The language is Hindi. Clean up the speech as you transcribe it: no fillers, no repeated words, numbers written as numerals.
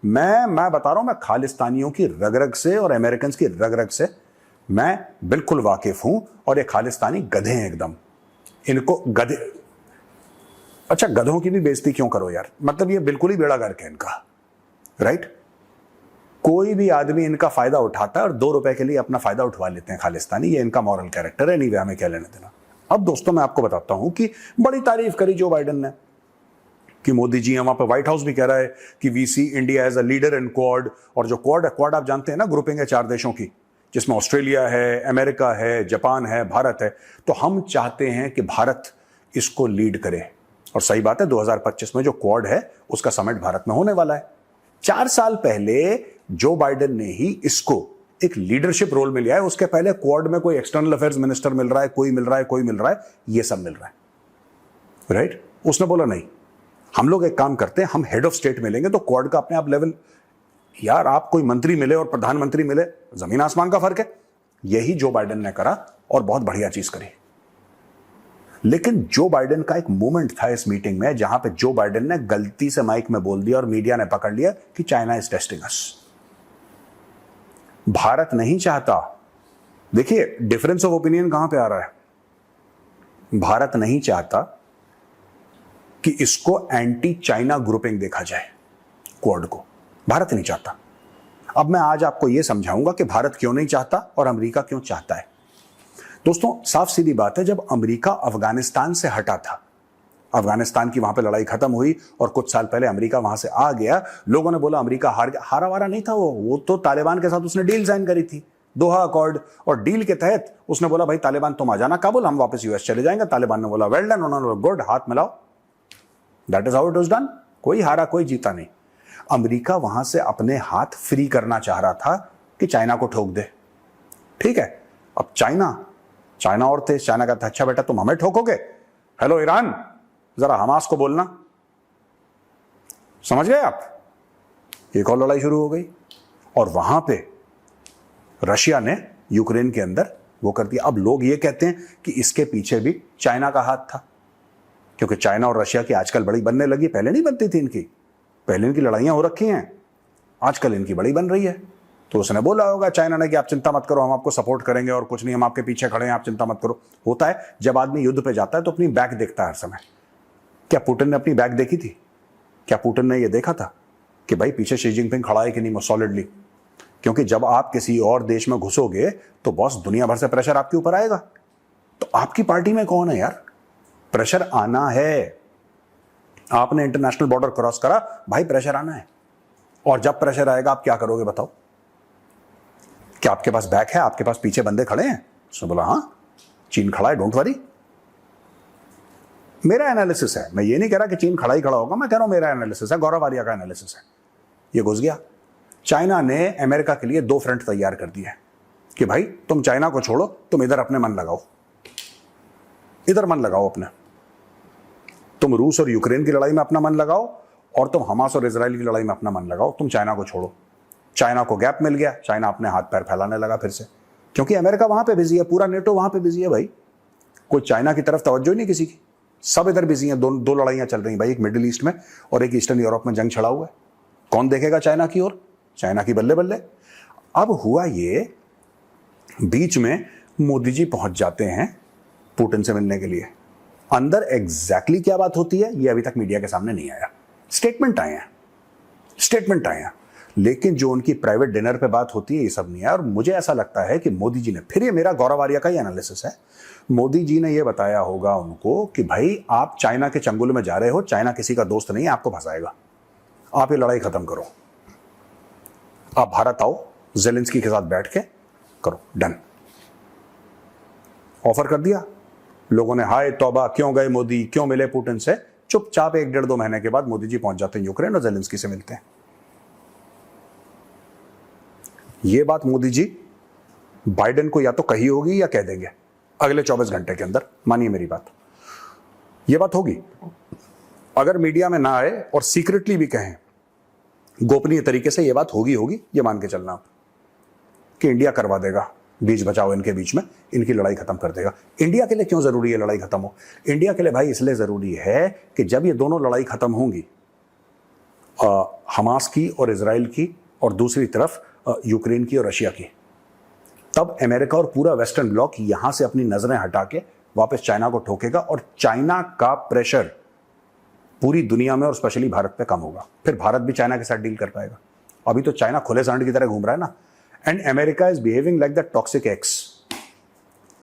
मैं बता रहा हूं, मैं खालिस्तानियों की रग-रग से और अमेरिकन की रग-रग से मैं बिल्कुल वाकिफ हूं। और ये खालिस्तानी गधे हैं एकदम, इनको गधे। अच्छा, गधों की भी बेइज्जती क्यों करो यार, मतलब ये बिल्कुल ही बेड़ा गर्क है इनका, राइट। कोई भी आदमी इनका फायदा उठाता है और 2 रुपए के लिए अपना फायदा उठवा लेते हैं खालिस्तानी, ये इनका मॉरल कैरेक्टर है। नहीं, हमें क्या लेने देना। अब दोस्तों मैं आपको बताता हूं कि बड़ी तारीफ करी जो बाइडेन ने कि मोदी जी, वहां पर व्हाइट हाउस भी कह रहा है कि we see India as a leader in Quad. और जो क्वाड है, क्वाड आप जानते हैं ना, ग्रुपिंग है 4 देशों की, जिसमें ऑस्ट्रेलिया है, अमेरिका है, जापान है, भारत है। तो हम चाहते हैं कि भारत इसको लीड करे। और सही बात है, 2025 में जो क्वाड है उसका समिट भारत में होने वाला है। 4 साल पहले जो बाइडेन ने ही इसको एक लीडरशिप रोल में लिया है। उसके पहले क्वाड में कोई एक्सटर्नल अफेयर्स मिनिस्टर मिल रहा है, कोई मिल रहा है, कोई मिल रहा है, ये सब मिल रहा है, राइट। उसने बोला नहीं, हम लोग एक काम करते हैं, हम हेड ऑफ स्टेट मिलेंगे तो क्वाड का अपने आप लेवल। यार, आप कोई मंत्री मिले और प्रधानमंत्री मिले, जमीन आसमान का फर्क है। यही जो बाइडेन ने करा और बहुत बढ़िया चीज करी। लेकिन जो बाइडेन का एक मोमेंट था इस मीटिंग में, जहां पे जो बाइडेन ने गलती से माइक में बोल दिया और मीडिया ने पकड़ लिया कि चाइना इज टेस्टिंग अस। भारत नहीं चाहता। देखिए डिफरेंस ऑफ ओपिनियन कहां पे आ रहा है। भारत नहीं चाहता कि इसको एंटी चाइना ग्रुपिंग देखा जाए, क्वाड को भारत नहीं चाहता। अब मैं आज आपको यह समझाऊंगा कि भारत क्यों नहीं चाहता और अमेरिका क्यों चाहता है। दोस्तों साफ सीधी बात है, जब अमेरिका अफगानिस्तान से हटा था, अफगानिस्तान की वहां पे लड़ाई खत्म हुई और कुछ साल पहले अमेरिका वहां से आ गया, लोगों ने बोला अमेरिका हार गया। हारा वारा नहीं था वो तो तालिबान के साथ उसने डील साइन करी थी, दोहा अकॉर्ड। और डील के तहत उसने बोला भाई तालिबान तुम आ जाना काबुल, हम वापस यूएस चले जाएंगे। तालिबान ने बोला वेल डन, उन्होंने बोला गुड, हाथ मिलाओ। That is how it was done. कोई हारा कोई जीता नहीं। अमेरिका वहां से अपने हाथ फ्री करना चाह रहा था कि चाइना को ठोक दे, ठीक है। अब चाइना और थे, चाइना कहता अच्छा बेटा तुम हमें ठोकोगे, हेलो ईरान जरा हमास को बोलना। समझ गए आप। एक और लड़ाई शुरू हो गई और वहां पे रशिया ने यूक्रेन के अंदर वो कर दिया। अब लोग ये कहते हैं कि इसके पीछे भी चाइना का हाथ था, क्योंकि चाइना और रशिया की आजकल बड़ी बनने लगी। पहले नहीं बनती थी इनकी, पहले इनकी लड़ाइयां हो रखी हैं, आजकल इनकी बड़ी बन रही है। तो उसने बोला होगा चाइना ने कि आप चिंता मत करो, हम आपको सपोर्ट करेंगे और कुछ नहीं, हम आपके पीछे खड़े हैं, आप चिंता मत करो। होता है जब आदमी युद्ध पे जाता है तो अपनी बैक देखता है हर समय। क्या पुतिन ने अपनी बैक देखी थी? क्या पुतिन ने यह देखा था कि भाई पीछे शी जिनपिंग खड़ा है कि नहीं सॉलिडली? क्योंकि जब आप किसी और देश में घुसोगे तो बॉस दुनिया भर से प्रेशर आपके ऊपर आएगा। तो आपकी पार्टी में कौन है यार? प्रेशर आना है। आपने इंटरनेशनल बॉर्डर क्रॉस करा, भाई प्रेशर आना है। और जब प्रेशर आएगा आप क्या करोगे बताओ? क्या आपके पास बैक है? आपके पास पीछे बंदे खड़े हैं? उसने बोला हाँ चीन खड़ा है, डोंट वरी। मेरा एनालिसिस है, मैं ये नहीं कह रहा कि चीन खड़ा ही खड़ा होगा, मैं कह रहा हूं मेरा एनालिसिस है, गौरव आर्या का एनालिसिस है। ये घुस गया। चाइना ने अमेरिका के लिए 2 फ्रंट तैयार कर दिए कि भाई तुम चाइना को छोड़ो, तुम इधर अपने मन लगाओ, इधर मन लगाओ अपने। तुम रूस और यूक्रेन की लड़ाई में अपना मन लगाओ और तुम हमास और इजराइल की लड़ाई में अपना मन लगाओ, तुम चाइना को छोड़ो। चाइना को गैप मिल गया, चाइना अपने हाथ पैर फैलाने लगा फिर से, क्योंकि अमेरिका वहां पे बिजी है, पूरा नेटो वहां पे बिजी है भाई। कोई चाइना की तरफ तवज्जो ही नहीं किसी की, सब इधर बिजी हैं। दो लड़ाइयां चल रही हैं भाई, एक मिडिल ईस्ट में और एक ईस्टर्न यूरोप में जंग छड़ा हुआ है। कौन देखेगा चाइना की ओर? चाइना की बल्ले बल्ले। अब हुआ ये, बीच में मोदी जी पहुंच जाते हैं पुतिन से मिलने के लिए। अंदर एग्जैक्टली क्या बात होती है ये अभी तक मीडिया के सामने नहीं आया। स्टेटमेंट आए हैं, लेकिन जो उनकी प्राइवेट डिनर पे बात होती है ये सब नहीं है। और मुझे ऐसा लगता है कि मोदी जी ने, फिर ये मेरा गौरव आर्या का ही एनालिसिस है, मोदी जी ने ये बताया होगा उनको कि भाई आप चाइना के चंगुल में जा रहे हो, चाइना किसी का दोस्त नहीं है, आपको फंसाएगा, आप ये लड़ाई खत्म करो, आप भारत आओ, ज़ेलेंस्की के साथ बैठ के करो, डन। ऑफर कर दिया। लोगों ने हाय तौबा, क्यों गए मोदी, क्यों मिले पुतिन से? चुपचाप 1-1.5-2 महीने के बाद मोदी जी पहुंच जाते हैं यूक्रेन और ज़ेलेंस्की से मिलते हैं। ये बात मोदी जी बाइडेन को या तो कही होगी या कह देंगे अगले 24 घंटे के अंदर। मानिए मेरी बात, ये बात होगी। अगर मीडिया में ना आए और सीक्रेटली भी कहें, गोपनीय तरीके से ये बात होगी, ये मान के चलना आप कि इंडिया करवा देगा, बीच बचाओ इनके बीच में, इनकी लड़ाई खत्म कर देगा। इंडिया के लिए क्यों जरूरी है लड़ाई खत्म हो? इंडिया के लिए भाई इसलिए जरूरी है कि जब ये दोनों लड़ाई खत्म होंगी हमास की और इजराइल की, और दूसरी तरफ यूक्रेन की और रशिया की। तब अमेरिका और पूरा वेस्टर्न ब्लॉक यहां से अपनी नजरें हटा के वापस चाइना को ठोकेगा, और चाइना का प्रेशर पूरी दुनिया में और स्पेशली भारत पे कम होगा। फिर भारत भी चाइना के साथ डील कर पाएगा। अभी तो चाइना खुले सांड की तरह घूम रहा है ना। And America is behaving like the toxic x.